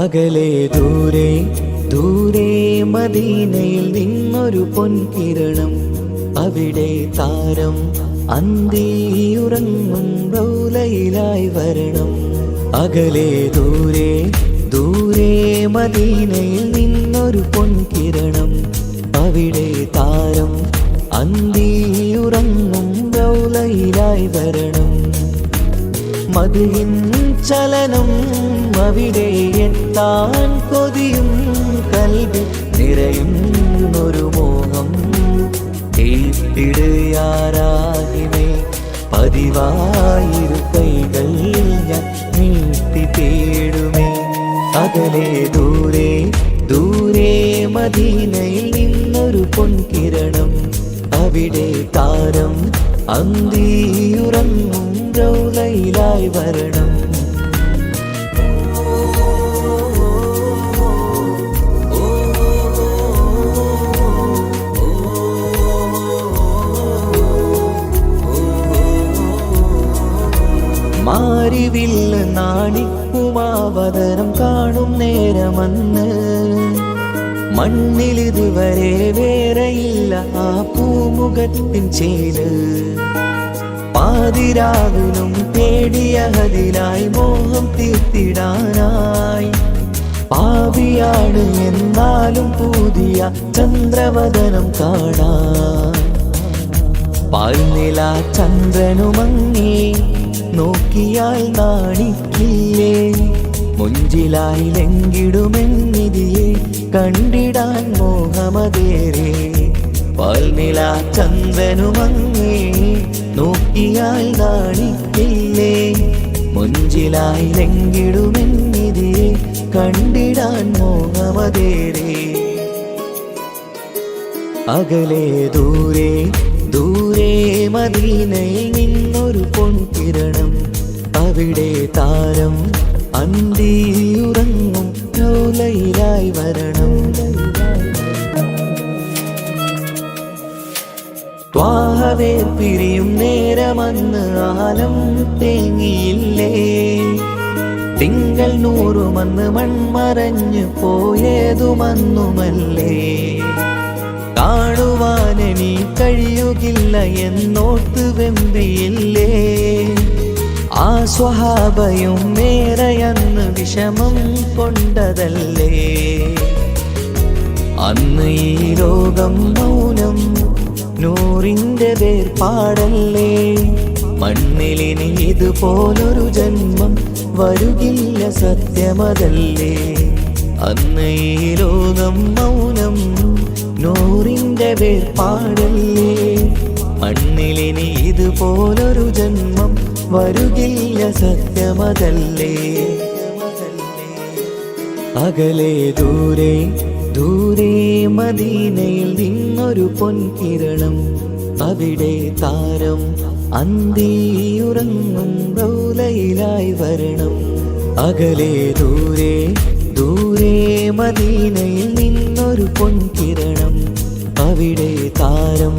അകലെ ദൂരെ ദൂരെ മദീനയിൽ നിന്നൊരു പൊൻകിരണം, അവിടെ താരം അന്തിയുറങ്ങും റൗലയിലായി വരണം. അകലെ ദൂരെ ദൂരെ മദീനയിൽ നിന്നൊരു പൊൻകിരണം, അവിടെ താരം അന്തിയുറങ്ങും റൗലയിലായി വരണം. മദിഹിൻ ചലനം അവിടെ എത്താൻ കൊതിയും കൽബിൽ നിറയുന്നൊരു മോഹം. ഏറ്റിടുയാരാകിമേ പതിവായിരു കൈകൾ ഞാൻ നീട്ടി തേടുമേ. അകലെ ദൂരെ ദൂരെ മദീനയിൽ നിന്നൊരു പൊൻകിരണം, അവിടെ താരം അന്തിയുറങ്ങും റൗലയിലായി വരണം. മാരിവില്ല് നാണിക്കുമാവതരം കാണും നേരമന്ന്, മണ്ണിലിതുവരെ വേറെയില്ല ആ പൂമുഖത്തിൻ ചേല്. പാതിരാവിലും തേടിയ ഹദിലായി മോഹം തീർത്തിടാനായി, പാപിയാണ് എന്നാലും പുതിയ ചന്ദ്രവദനം കാണാൻ. പാൽനില ചന്ദ്രനുമങ്ങി നോക്കിയാൽ നാണിക്കില്ലേ, മുഞ്ചിലായി ലംഘിടുമെന്നിതിയെ കണ്ടിടാൻ മോഹമതേറെ. പാൽനില ചന്ദ്രനുമങ്ങി നോക്കിയാൽ നാണിക്കില്ലേ, മുഞ്ചിലായി ലംഘിടുമെന്നിതിയെ കണ്ടിടാൻ മോഹമതേറെ. അകലെ ദൂരെ ദൂരെ മദീനയിൽ നിന്നൊരു പൊൻകിരണം, അവിടെ താരം അന്തിയുറങ്ങും റൗലയിലായി വരണം. ത്വാഹവേ പിരിയും നേരമന്ന് ആലം തേങ്ങിയില്ലേ, തിങ്കൾ നൂറുമന്ന് മൺമറഞ്ഞു പോയതുമന്നുമല്ലേ. കാണുവാനെനി കഴിയുകില്ല എന്നോർത്ത് വെമ്പിയില്ലേ, ആ സ്വഹാബയും മേറയന്ന് വിഷമം കൊണ്ടതല്ലേ. അന്ന് ഈ ലോകം മൗനം നൂറിൻ്റെ വേർപാടല്ലേ, മണ്ണിലിനി ഇതുപോലൊരു ജന്മം വരുകില്ല സത്യമതല്ലേ. അന്ന് ഈ ലോകം മൗനം നൂറിൻ്റെ വേർപാടല്ലേ, മണ്ണിലിനി ഇതുപോലൊരു ജന്മം വരുകില്ല സത്യമതല്ലേ. അകലെ ദൂരെ ദൂരെ മദീനയിൽ നിന്നൊരു പൊൻകിരണം, അവിടെ താരം അന്തിയുറങ്ങും റൗലയിലായി വരണം. അകലെ ദൂരെ ദൂരെ മദീനയിൽ നിന്നൊരു പൊൻകിരണം, അവിടെ താരം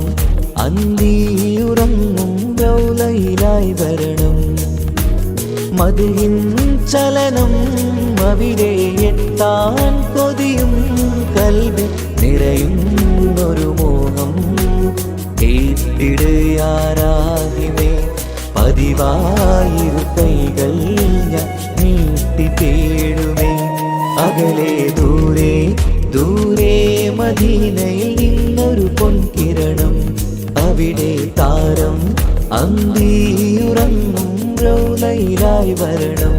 അന്തിയുറങ്ങും റൗലയിലായി വരണം. മദിഹിൻ ചലനം അവിടെ എത്താൻ കൊതിയും കൽബിൽ നിറയുന്നൊരു മോഹം. ഏറ്റിടുയാരാകിമേ പതിവായിരു കൈകൾ ഞാൻ നീട്ടി തേടുമേ. അകലെ ദൂരെ ദൂരെ മദീനയിൽ നിന്നൊരു പൊൻകിരണം, അവിടെ താരം അന്തിയുറങ്ങും റൗലയിലായി വരണം.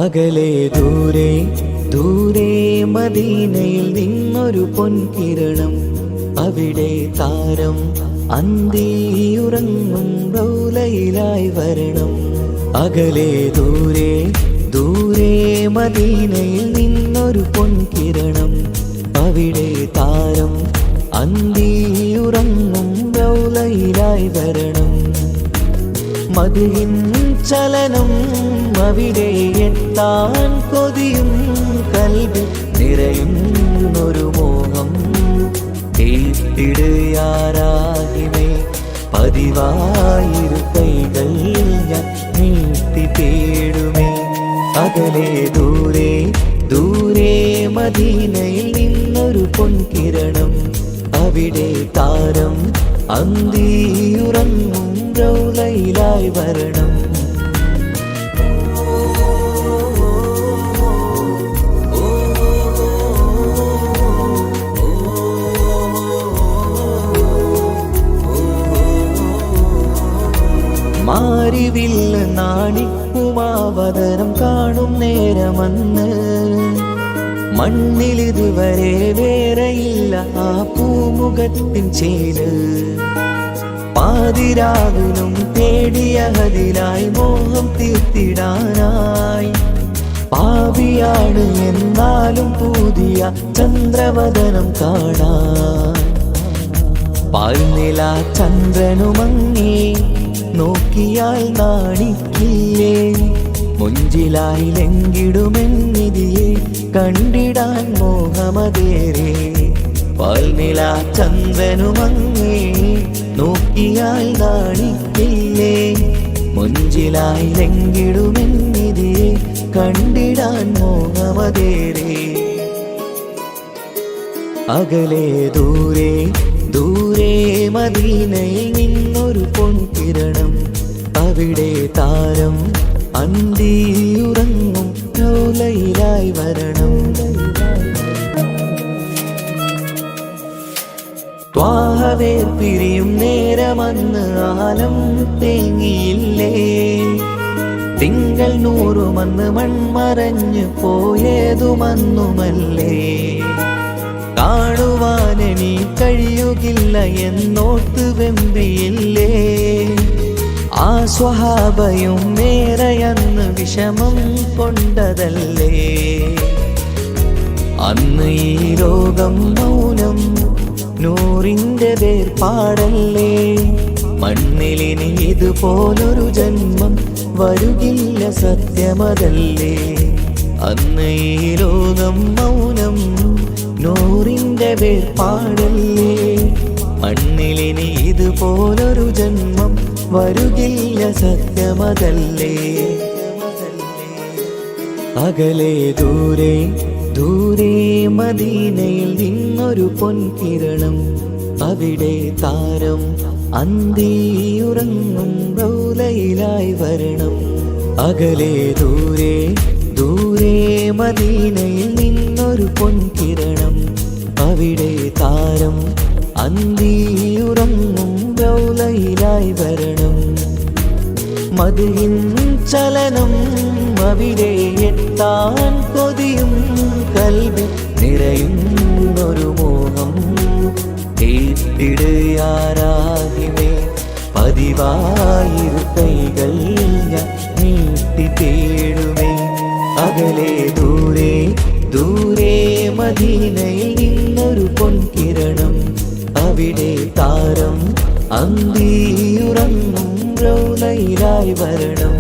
അകലെ ദൂരെ ദൂരെ മദീനയിൽ നിന്നൊരു പൊൻകിരണം, അവിടെ താരം അന്തിയുറങ്ങും റൗലയിലായി വരണം. അകലെ ദൂരെ ദൂരെ മദീനയിൽ നിന്നൊരു പൊൻകിരണം. അവിടെ താരം അന്തിയുറങ്ങും റൗലയിലായി വരണം. മദിഹിൻ ചലനം അവിടെ എത്താൻ കൊതിയും കൽബിൽ നിറയുന്നൊരു മോഹം. കേട്ടിടുയാരാകിമേ പതിവായിരു കൈകൾ ഞാൻ നീട്ടി തേടുമേ. അകലെ ദൂരെ ദൂരെ മദീനയിൽ നിന്നൊരു പൊൻകിരണം. അവിടെ താരം അന്തിയുറങ്ങും റൗലയിലായി വരണം. മാരിവില്ല് നാണിക്കുമാവതരം കാണും നേരമന്ന് മണ്ണിലിതുവരെ വേറെയില്ല ആ പൂമുഖത്തിൻ ചേല്. പാതിരാവിലും തേടിയ ഹദിലായി മോഹം തീർത്തിടാനായി. പാപിയാണ് എന്നാലും പുതിയ ചന്ദ്രവദനം കാണാൻ. പാൽനില ചന്ദ്രനുമങ്ങി നോക്കിയാൽ നാണിക്കില്ലേ. മുഞ്ചിലായി ലംഘിടുമെന്നിതിയെ കണ്ടിടാൻ മോഹമതേറെ. പാൽനില ചന്ദ്രനുമങ്ങി നോക്കിയാൽ നാണിക്കില്ലേ. മുഞ്ചിലായി ലംഘിടുമെന്നിതിയെ കണ്ടിടാൻ മോഹമതേറെ. അകലെ ദൂരെ ദൂരെ മദീനയിൽ നിന്നൊരു പൊൻകിരണം. അവിടെ താരം അന്തിയുറങ്ങും റൗലയിലായി വരണം. ത്വാഹവേർ പിരിയും നേരമന്ന് ആലം തേങ്ങിയില്ലേ. തിങ്കൾ നൂറുമന്ന് മൺമറഞ്ഞു പോയതുമന്നുമല്ലേ. കാണുവാനെനി കഴിയുകില്ല എന്നോർത്ത് വെമ്പിയില്ലേ. ആ സ്വഹാബയും മേറയന്ന് വിഷമം കൊണ്ടതല്ലേ. അന്ന് ഈ ലോകം മൗനം നൂറിൻ്റെ വേർപാടല്ലേ. മണ്ണിലിനി ഇതുപോലൊരു ജന്മം വരുകില്ല സത്യമതല്ലേ. അന്ന് ഈ ലോകം മൗനം നൂറിൻ്റെ വേർപാടല്ലേ. മണ്ണിലിനി ഇതുപോലൊരു ജന്മം വരുകില്ല സത്യമതല്ലേ. അകലെ ദൂരെ ദൂരെ മദീനയിൽ നിന്നൊരു പൊൻകിരണം. അവിടെ താരം അന്തിയുറങ്ങും റൗലയിലായി വരണം. അകലെ ദൂരെ ദൂരെ മദീനയിൽ നിന്നൊരു പൊൻകിരണം. അവിടെ താരം അന്തിയുറങ്ങും റൗലയിലായി വരണം. മദിഹിൻ ചലനം അവിടെ എത്താൻ കൊതിയും കൽബിൽ നിറയുന്നൊരു മോഹം. കേട്ടിടുയാരാകിമേ പതിവായിരു കൈകൾ ഞാൻ നീട്ടി തേടുമേ. അകലെ ദൂരെ ദൂരെ മദീനയിൽ നിന്നൊരു പൊൻകിരണം. അവിടെ താരം അന്തിയുറങ്ങും റൗലയിലായി വരണം.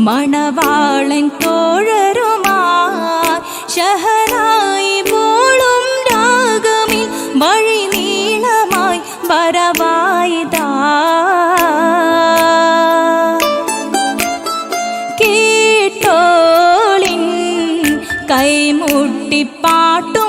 മണവാളൻ തോഴരുമായി ഷഹനായി പോളും രാഗമിൽ വഴി നീളമായി വരവായിതാ. കേട്ടോളിൻ കൈമുട്ടിപ്പാട്ടു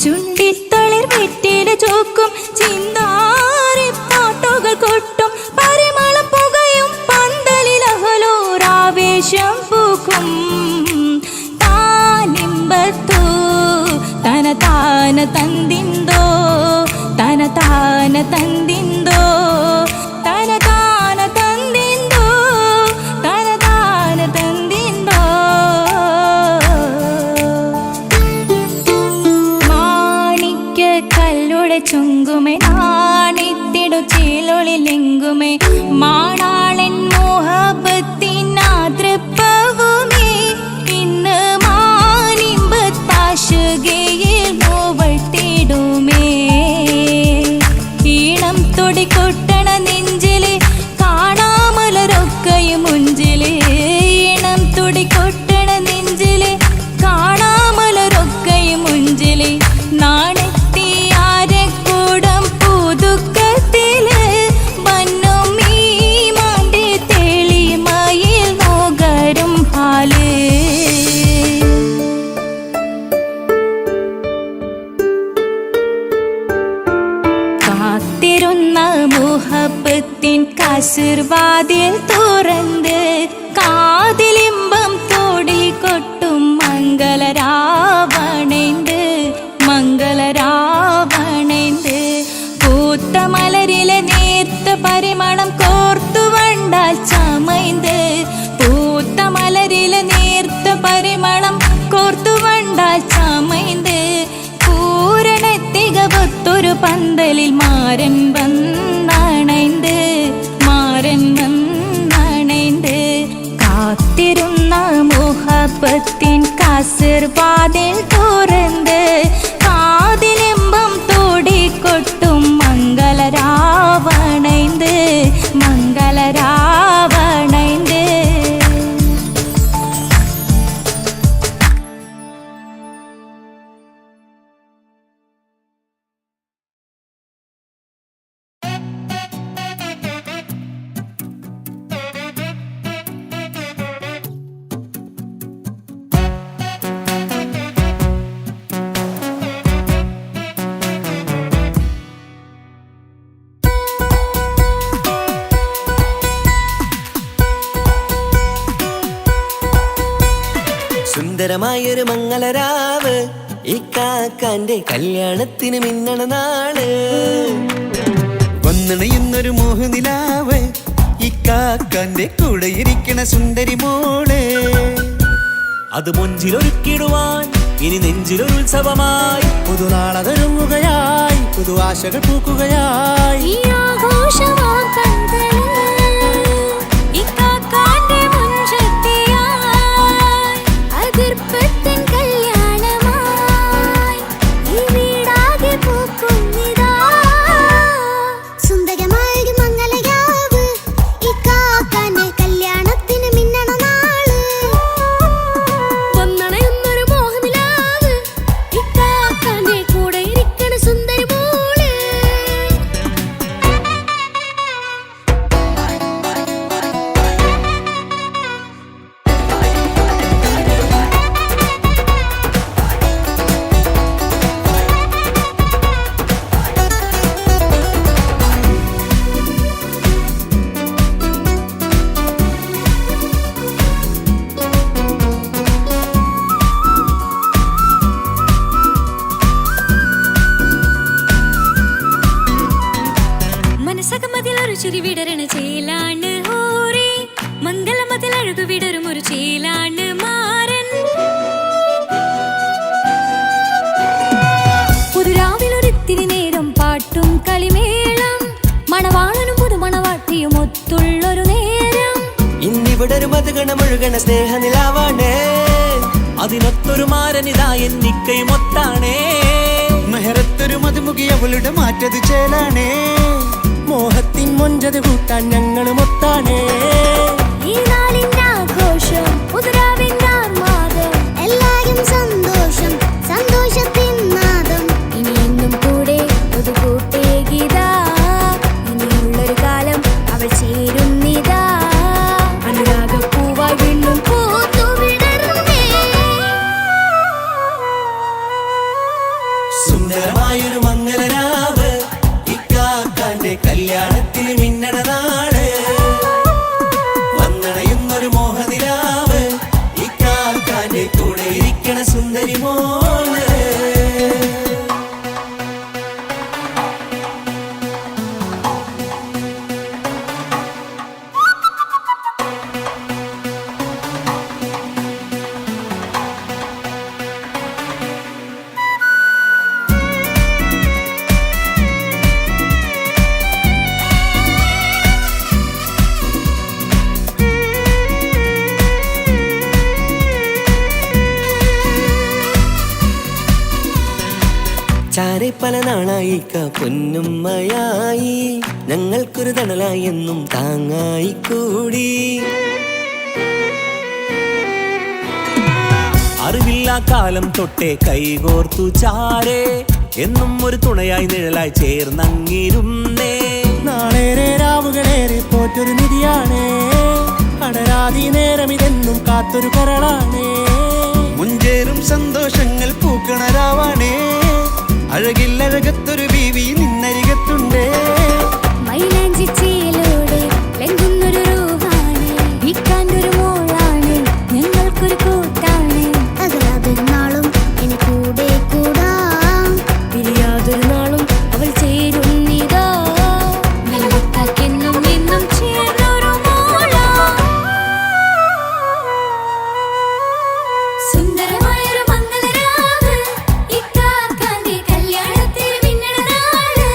ചുണ്ടിൽ തളിർ വെറ്റില ചോക്കും ചിന്താരി പാട്ടുകൾ കൊട്ടും പരിമളം പുകയും പന്തലിൽ അഹലോരാവേശം പൂക്കും താനിമ്പത്തോ തന താന തന്തിന്തോ തന താന തന്തിന്തോ തന താന തന്തിന്തോ തന താന തന്തിന്തോ മാണിക്ക കല്ലുടെ ചുങ്കുമേ നാണിത്തിടു ചീലൊളിലെങ്കുമേ മാണാളൻ മോഹബത്തിനാതൃപ്പവുമേ ഇന്ന് മാനിമ്പത്താശുകയിൽ നോവട്ടിടുമേ ഈണം തൊടിക്കൊട്ടണ നെഞ്ചില് കാണാമലരൊക്കെയും മുഞ്ചില് ഈണം തൊടിക്കൊട്ടണ നെഞ്ചില് കാണാമലരൊക്കെയും മുഞ്ചില് നാണത്തിയാരക്കൂടം പുതുക്കത്തില് വന്നും ഈ മാന്റെ തെളിമയിൽ നോകരും ഹാല് കാത്തിരുന്ന മുഹബത്തിൻ കസിർവാതിൽ തുറന്ന് കാതിലിമ്പം തോടി കൊട്ടും മംഗളരാവണേന്ത് മംഗളരാവണേന്ത് പൂത്ത മലരിലെ നേർത്ത പരിമളം കോർത്തു വണ്ടാൽ ചമൈന്ത് പൂത്ത മലരിലെ നേർത്ത പരിമളം കോർത്തു വണ്ടാൽ ചമൈന്ത് പൂരണത്തികവത്തൊരു പന്തലിൽ മാരൻ വന്നണൈന്ത് മാരൻ വന്നണൈന്ത് കാത്തിരുന്ന മുഹബത്തിൻ കസിർവാതിൽ തുറന്ന് കാതിലിമ്പം തോടിക്കൊട്ടും മംഗളരാവണൈന്ത് മംഗളരാവണൈന്ത് സുന്ദരമായൊരു മംഗളരാവ് ഇക്കാക്കാന്റെ കല്യാണത്തിന് മിന്നണ നാള് വന്നണയുന്നൊരു മോഹനിലാവ് ഇക്കാക്കാന്റെ കൂടെ ഇരിക്കണ സുന്ദരി മോള് അത് മൊഞ്ചിലൊരുക്കിടുവാൻ ഇനി നെഞ്ചിലൊരു ഉത്സവമായി പുതുനാളതൊരുങ്ങുകയായി പുതു ആശകൾ പൂക്കുകയായി ഈ ആഘോഷമാക്കന്തല് ഇക്കാക്കാന്റെ മുൻചെത്തിയായി അതിർപ്പത്തിൻ കല്യാണമായി ഈ വീടാകെ പൂക്കുന്നിതാ സുന്ദരമായ മംഗളയാവ് ഇക്കാക്കാന്റെ കല്യാണത്തിന് മിന്നണ നാള് വന്നണയുന്നൊരു മോഹനിലാവ് ഇക്കാക്കാന്റെ കൂടെ ഇരിക്കണ സുന്ദരി മോള് മനസ്സകമതിലൊരു ചിരി വിടരണ ചേലാണ് ഹോറി മംഗളമതിൽ അഴകു വിടരും ഒരു ചേലാണ് മാരൻ പുതുരാവിലൊരിത്തിരി നേരം പാട്ടും കളിമേളം മണവാളനും പുതുമണവാട്ടിയും ഒത്തുള്ളൊരു നേരം ഇന്നിവിടെ ഒരു മധുഗണമൊഴുകണ സ്നേഹനിലാവാണേ അതിനൊത്തൊരു മാരനിതാ എന്നിക്കയും ഒത്താണേ മെഹറത്തൊരു മധുമുഖി അവളുടെ മാറ്റത് ചേലാണേ മോഹത്തിൻ മൊഞ്ചത് കൂട്ടാൻ ഞങ്ങളും ഒത്താണേ ഈ നാളിന്റെ ആഘോഷം പുതുരാവിന്റെ ആർമാദം എല്ലാരും സന്തോഷം സന്തോഷത്തിൻ നാദം ഇനി എന്നും കൂടെ പുതുകൂട്ടേ ഗീതാ ഇനിയുള്ളൊരു കാലം അവൾ ചേരുന്നിതാ അനുരാഗപ്പൂവായി വീണ്ടും പൂത്തു വിടരുന്നേ സുന്ദരമായ സുന്ദരമായൊരു മംഗലരാവ് ഇക്കാക്കാന്റെ കല്യാണത്തിന് മിന്നണ നാട് വന്നണയുന്നൊരു മോഹനിലാവ് ഇക്കാക്കാന്റെ കൂടെ ഇരിക്കണ സുന്ദരി മോള് ചാരെ പല നാളായിക്ക പൊന്നുമ്മയായി ഞങ്ങൾക്കൊരു തണലായി എന്നും താങ്ങായി കൂടി അറിവില്ലാ കാലം തൊട്ടേ കൈകോർത്തു ചാരേ എന്നും ഒരു തുണയായി നിഴലായി ചേർന്നങ്ങിരുന്നേ. നാളേറെ രാവുകളേറെ പോറ്റൊരു നിധിയാണേ അടരാതി നേരം ഇതെന്നും കാത്തൊരു കരളാണേ മുഞ്ചേറും സന്തോഷങ്ങൾ പൂക്കണരാവാണേ അഴകില്ലഴകത്തൊരു ബീവി നിന്നരികത്തുണ്ടേ മൈലാഞ്ചി ചേലോടെ ലംഘുന്നൊരു രൂപാണ് ഇക്കാണ്ടൊരു മോളാണ് ഞങ്ങൾക്കൊരു കൂട്ടാണ് അകലാതൊരു നാളും ഇനി കൂടെ കൂടാം പിരിയാതൊരു നാളും അവൾ ചേരുന്നിതാ വെള്ളക്കാക്കെന്നും എന്നും ചേർന്നൊരു മോളാ. സുന്ദരമായൊരു മംഗലരാവ് ഇക്കാക്കാന്റെ കല്യാണത്തിന് മിന്നണ നാട്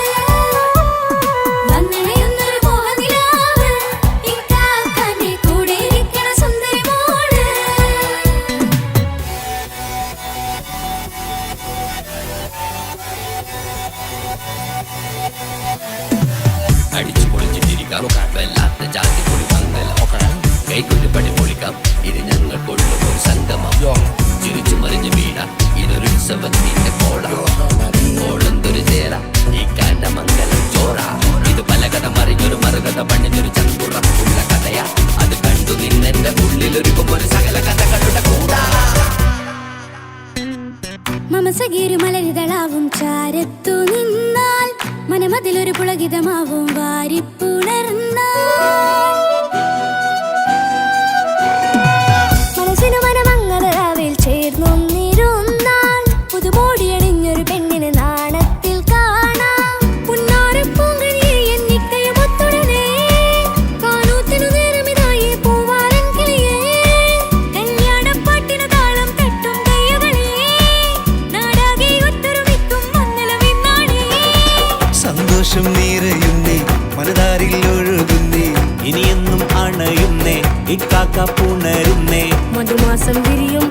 വന്നണയുന്നൊരു മോഹനിലാവ് ഇക്കാക്കാന്റെ കൂടെ ഇരിക്കണ സുന്ദരി മോള്. അടിച്ചു പൊളിച്ചിട്ടിരിക്കാം വല്ലാത്ത ജാതി പൊളി മംഗലം കൈകൊണ്ടുപടി പൊളിക്കാം ഇത് ഞങ്ങൾക്കുള്ള ഒരു സംഗമം ചിരിച്ചു മറിഞ്ഞു വീണ ഇതൊരു ഉത്സവത്തിന്റെ കോളന്തൊരു ചേര ഈ കാണ്ട മംഗലം ചോറ ഇത് പലകഥ മറിഞ്ഞൊരു മറുകഥ പണിഞ്ഞൊരു ചങ്കുറപ്പുള്ള കഥയാ അത് കണ്ടു നിന്നെന്റെ ഉള്ളിലൊരുക്കുമ്പോൾ സകല കഥകളുടെ കൂടാ മമസഗീരു മലരിതളാവും ചാരത്തു നിന്നാൽ മനമതിലൊരു പുളകിതമാവും വാരിപ്പുണർന്നാൽ മനസ്സിനു മനമങ്ങതരാവിൽ ചേർന്നൊന്നിരുന്നാൽ പുതുമോടിയണിഞ്ഞൊരു പെണ്ണിന് നാണത്തിൽ കാണാം പുന്നാരപ്പൂങ്കണിയെ എന്നിക്കയുമൊത്തുടനെ കാനൂത്തിനു നേരമിതായി പൂവാലൻ കിളിയേ കല്യാണപ്പാട്ടിനു താളം തട്ടും കയ്യുകളെ നാടാകെ ഒത്തൊരുമിക്കും മംഗലമെന്നാണേ സന്തോഷം നിറയുന്നേ മനതാരിൽ ഒഴുകുന്നേ ഇനിയെന്നും അണയുന്നേ ഇക്കാക്ക പുണരുന്നേ മധുമാസം വിരിയും